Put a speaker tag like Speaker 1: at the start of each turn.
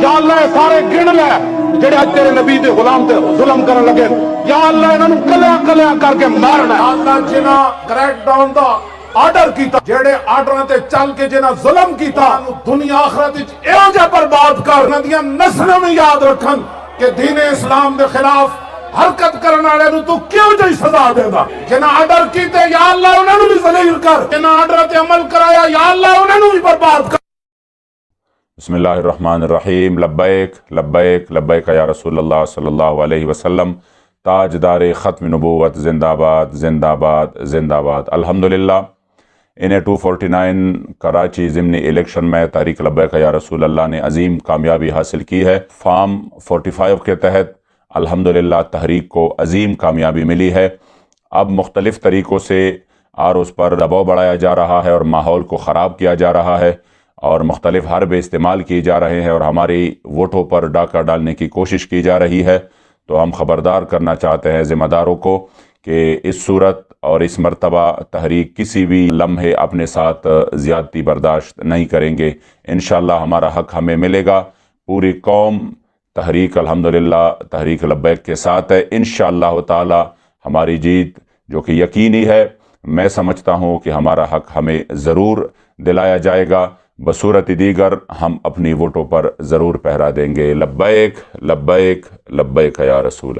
Speaker 1: یا اللہ سارے گن لے جڑے اج تیرے نبی دے غلام تے ظلم کرن لگے، یا اللہ انہاں نوں کلیاں کلیاں کر کے مارنا ہے۔ اللہ جنہاں کریک ڈاؤن دا آرڈر کیتا، جڑے آرڈراں تے چل کے جنہاں ظلم کیتا، دنیا آخرت وچ ایہو جہا برباد کر، انہاں دیاں نسلاں میں یاد رکھن کہ دین اسلام دے خلاف حرکت کرنے والے نوں تو کیوں جی سزا دے گا۔ جنہاں آرڈر کیتے یا اللہ انہاں نوں بھی ذلیل کر، جنہاں آرڈر تے عمل کرایا یا اللہ انہاں نوں بھی برباد کر۔
Speaker 2: بسم اللہ الرحمن الرحیم۔ لبیک لبیک لبیک یا رسول اللہ صلی اللہ علیہ وسلم۔ تاجدار ختم نبوت زندہ آباد زندہ آباد زندہ آباد۔ الحمدللہ NA 249 کراچی ضمنی الیکشن میں تحریک لبیک یا رسول اللہ نے عظیم کامیابی حاصل کی ہے۔ فارم 45 کے تحت الحمدللہ تحریک کو عظیم کامیابی ملی ہے۔ اب مختلف طریقوں سے اور اس پر دباؤ بڑھایا جا رہا ہے اور ماحول کو خراب کیا جا رہا ہے اور مختلف حربے استعمال کی جا رہے ہیں اور ہماری ووٹوں پر ڈاکہ ڈالنے کی کوشش کی جا رہی ہے۔ تو ہم خبردار کرنا چاہتے ہیں ذمہ داروں کو کہ اس صورت اور اس مرتبہ تحریک کسی بھی لمحے اپنے ساتھ زیادتی برداشت نہیں کریں گے۔ انشاءاللہ ہمارا حق ہمیں ملے گا۔ پوری قوم تحریک الحمدللہ تحریک لبیک کے ساتھ ہے۔ انشاءاللہ تعالی ہماری جیت جو کہ یقینی ہے، میں سمجھتا ہوں کہ ہمارا حق ہمیں ضرور دلایا جائے گا۔ بصورت دیگر ہم اپنی ووٹوں پر ضرور پہرا دیں گے۔ لبیک لبیک لبیک یا رسول اللہ۔